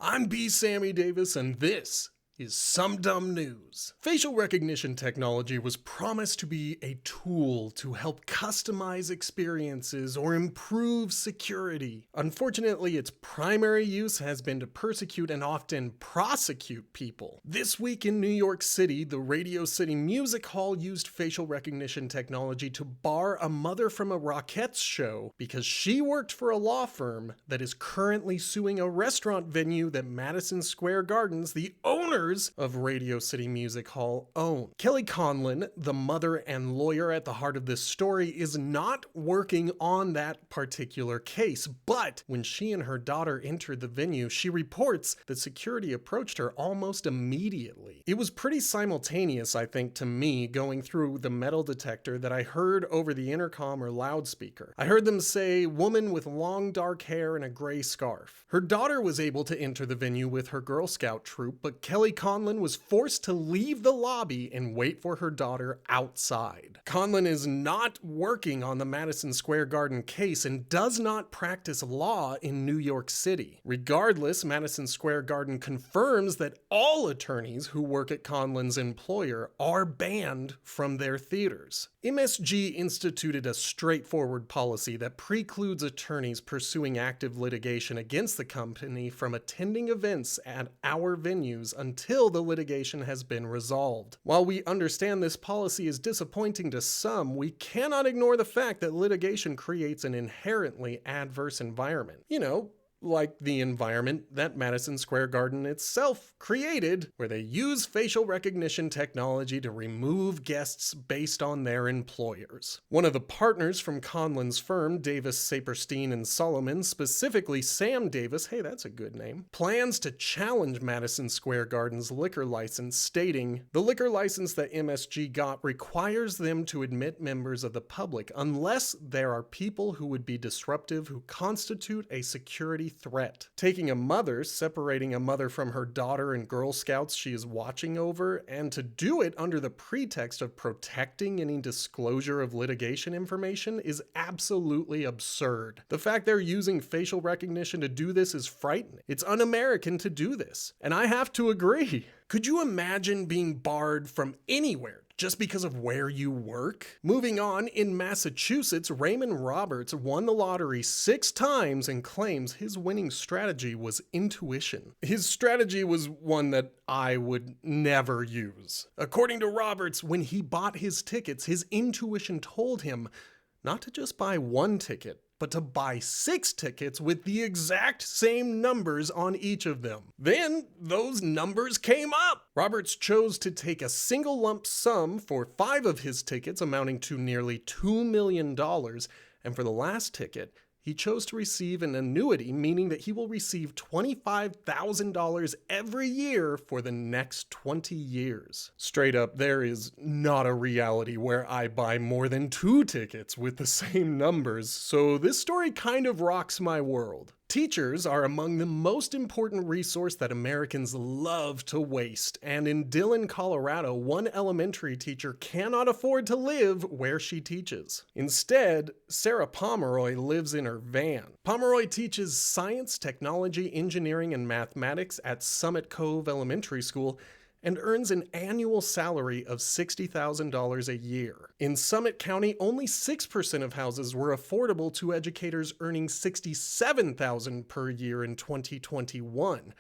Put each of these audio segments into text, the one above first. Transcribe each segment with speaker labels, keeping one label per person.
Speaker 1: I'm Sammy Davis, and this is Some Dumb News. Facial recognition technology was promised to be a tool to help customize experiences or improve security. Unfortunately, its primary use has been to persecute and often prosecute people. This week in New York City, the Radio City Music Hall used facial recognition technology to bar a mother from a Rockettes show because she worked for a law firm that is currently suing a restaurant venue that Madison Square Gardens, the owner of Radio City Music Hall, own. Kelly Conlon, the mother and lawyer at the heart of this story, is not working on that particular case, but when she and her daughter entered the venue, she reports that security approached her almost immediately. It was pretty simultaneous, I think, to me going through the metal detector that I heard over the intercom or loudspeaker. I heard them say, "Woman with long dark hair and a gray scarf." Her daughter was able to enter the venue with her Girl Scout troop, but Kelly Conlon was forced to leave the lobby and wait for her daughter outside. Conlon is not working on the Madison Square Garden case and does not practice law in New York City. Regardless, Madison Square Garden confirms that all attorneys who work at Conlon's employer are banned from their theaters. MSG instituted a straightforward policy that precludes attorneys pursuing active litigation against the company from attending events at our venues until the litigation has been resolved. While we understand this policy is disappointing to some, we cannot ignore the fact that litigation creates an inherently adverse environment. Like the environment that Madison Square Garden itself created, where they use facial recognition technology to remove guests based on their employers. One of the partners from Conlon's firm, Davis, Saperstein, and Solomon, specifically Sam Davis, hey, that's a good name, plans to challenge Madison Square Garden's liquor license, stating, "The liquor license that MSG got requires them to admit members of the public unless there are people who would be disruptive who constitute a security threat." Taking a mother, separating a mother from her daughter and Girl Scouts she is watching over, and to do it under the pretext of protecting any disclosure of litigation information is absolutely absurd. The fact they're using facial recognition to do this is frightening. It's un-American to do this, and I have to agree. Could you imagine being barred from anywhere just because of where you work? Moving on, in Massachusetts, Raymond Roberts won the lottery 6 times and claims his winning strategy was intuition. His strategy was one that I would never use. According to Roberts, when he bought his tickets, his intuition told him not to just buy one ticket, but to buy 6 tickets with the exact same numbers on each of them. Then those numbers came up. Roberts chose to take a single lump sum for 5 of his tickets, amounting to nearly $2 million, and for the last ticket, he chose to receive an annuity, meaning that he will receive $25,000 every year for the next 20 years. Straight up, there is not a reality where I buy more than 2 tickets with the same numbers, so this story kind of rocks my world. Teachers are among the most important resource that Americans love to waste, and in Dillon, Colorado, one elementary teacher cannot afford to live where she teaches. Instead, Sarah Pomeroy lives in her van. Pomeroy teaches science, technology, engineering, and mathematics at Summit Cove Elementary School and earns an annual salary of $60,000 a year. In Summit County, only 6% of houses were affordable to educators earning $67,000 per year in 2021.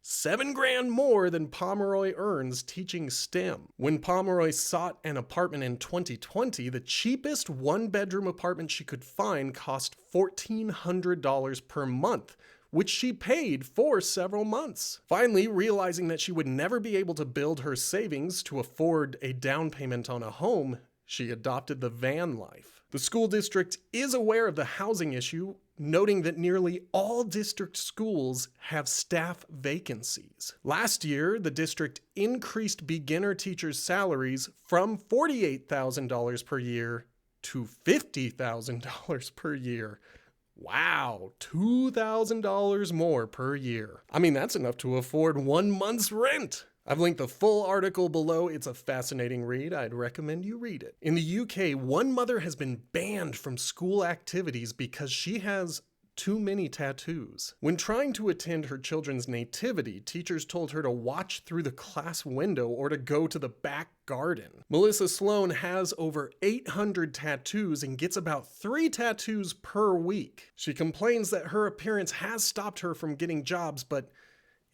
Speaker 1: $7,000 more than Pomeroy earns teaching STEM. When Pomeroy sought an apartment in 2020, the cheapest 1-bedroom apartment she could find cost $1,400 per month, which she paid for several months. Finally, realizing that she would never be able to build her savings to afford a down payment on a home, she adopted the van life. The school district is aware of the housing issue, noting that nearly all district schools have staff vacancies. Last year, the district increased beginner teachers' salaries from $48,000 per year to $50,000 per year. Wow, $2,000 more per year. I mean, that's enough to afford 1 month's rent. I've linked the full article below. It's a fascinating read. I'd recommend you read it. In the UK, one mother has been banned from school activities because she has too many tattoos. When trying to attend her children's nativity, teachers told her to watch through the class window or to go to the back garden. Melissa Sloan has over 800 tattoos and gets about 3 tattoos per week. She complains that her appearance has stopped her from getting jobs, but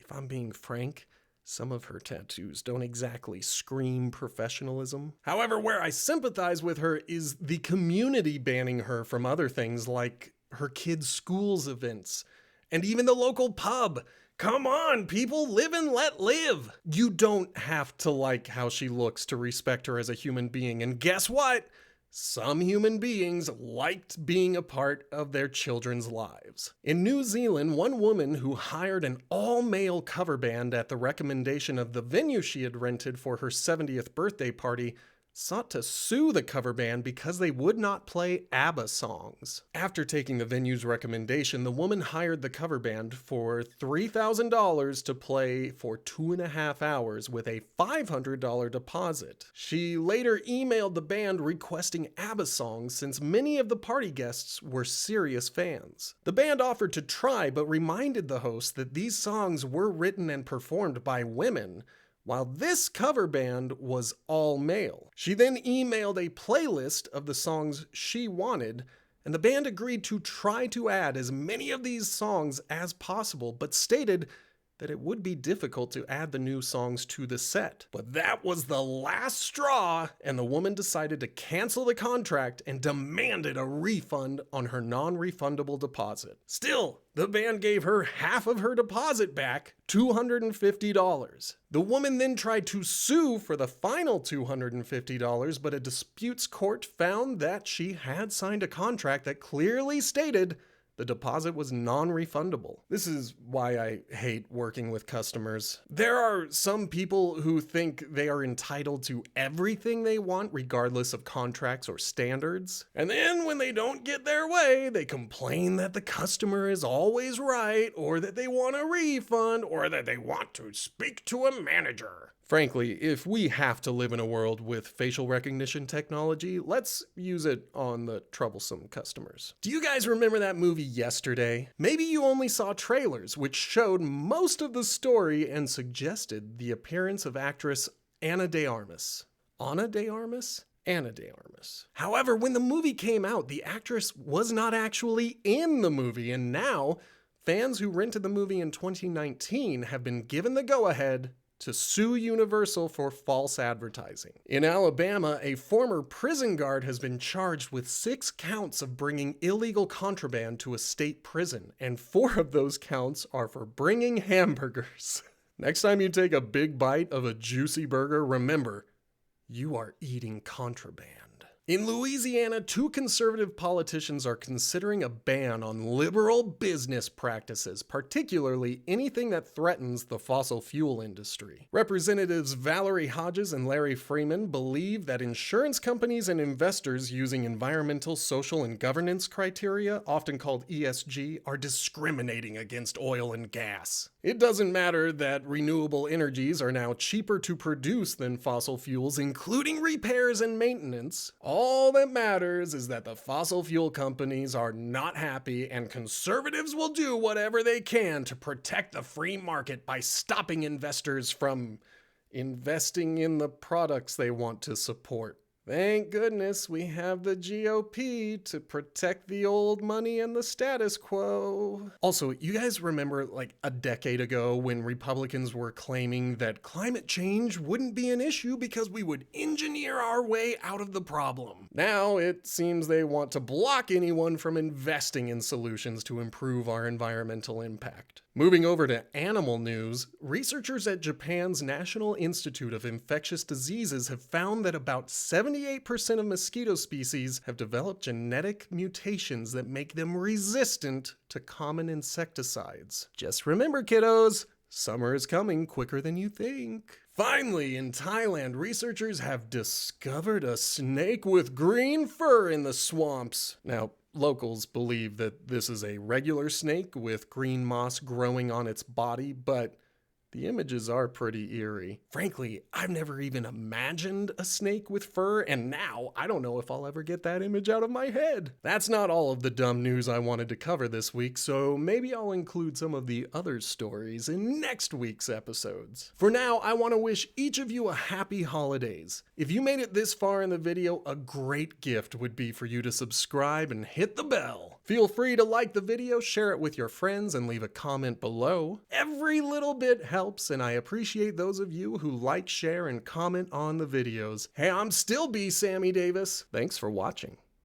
Speaker 1: if I'm being frank, some of her tattoos don't exactly scream professionalism. However, where I sympathize with her is the community banning her from other things like her kids' schools events, and even the local pub. Come on, people, live and let live. You don't have to like how she looks to respect her as a human being, and guess what? Some human beings liked being a part of their children's lives. In New Zealand, one woman who hired an all-male cover band at the recommendation of the venue she had rented for her 70th birthday party sought to sue the cover band because they would not play ABBA songs. After taking the venue's recommendation, the woman hired the cover band for $3,000 to play for 2.5 hours with a $500 deposit. She later emailed the band requesting ABBA songs since many of the party guests were serious fans. The band offered to try, but reminded the host that these songs were written and performed by women, while this cover band was all male. She then emailed a playlist of the songs she wanted, and the band agreed to try to add as many of these songs as possible, but stated that it would be difficult to add the new songs to the set. But that was the last straw, and the woman decided to cancel the contract and demanded a refund on her non-refundable deposit. Still, the band gave her half of her deposit back, $250. The woman then tried to sue for the final $250, but a disputes court found that she had signed a contract that clearly stated the deposit was non-refundable. This is why I hate working with customers. There are some people who think they are entitled to everything they want regardless of contracts or standards. And then when they don't get their way, they complain that the customer is always right, or that they want a refund, or that they want to speak to a manager. Frankly, if we have to live in a world with facial recognition technology, let's use it on the troublesome customers. Do you guys remember that movie Yesterday? Maybe you only saw trailers, which showed most of the story and suggested the appearance of actress Ana de Armas. Ana de Armas? Ana de Armas. However, when the movie came out, the actress was not actually in the movie, and now fans who rented the movie in 2019 have been given the go-ahead to sue Universal for false advertising. In Alabama, a former prison guard has been charged with 6 counts of bringing illegal contraband to a state prison, and 4 of those counts are for bringing hamburgers. Next time you take a big bite of a juicy burger, remember, you are eating contraband. In Louisiana, 2 conservative politicians are considering a ban on liberal business practices, particularly anything that threatens the fossil fuel industry. Representatives Valerie Hodges and Larry Freeman believe that insurance companies and investors using environmental, social, and governance criteria, often called ESG, are discriminating against oil and gas. It doesn't matter that renewable energies are now cheaper to produce than fossil fuels, including repairs and maintenance. All that matters is that the fossil fuel companies are not happy, and conservatives will do whatever they can to protect the free market by stopping investors from investing in the products they want to support. Thank goodness we have the GOP to protect the old money and the status quo. Also, you guys remember like a decade ago when Republicans were claiming that climate change wouldn't be an issue because we would engineer our way out of the problem. Now it seems they want to block anyone from investing in solutions to improve our environmental impact. Moving over to animal news, researchers at Japan's National Institute of Infectious Diseases have found that about 78% of mosquito species have developed genetic mutations that make them resistant to common insecticides. Just remember, kiddos, summer is coming quicker than you think. Finally, in Thailand, researchers have discovered a snake with green fur in the swamps. Now, locals believe that this is a regular snake with green moss growing on its body, but The images are pretty eerie. Frankly, I've never even imagined a snake with fur, and now I don't know if I'll ever get that image out of my head. That's not all of the dumb news I wanted to cover this week, so maybe I'll include some of the other stories in next week's episodes. For now, I want to wish each of you a happy holidays. If you made it this far in the video, a great gift would be for you to subscribe and hit the bell. Feel free to like the video, share it with your friends, and leave a comment below. Every little bit helps, and I appreciate those of you who like, share, and comment on the videos. Hey, I'm still Sammy Davis. Thanks for watching.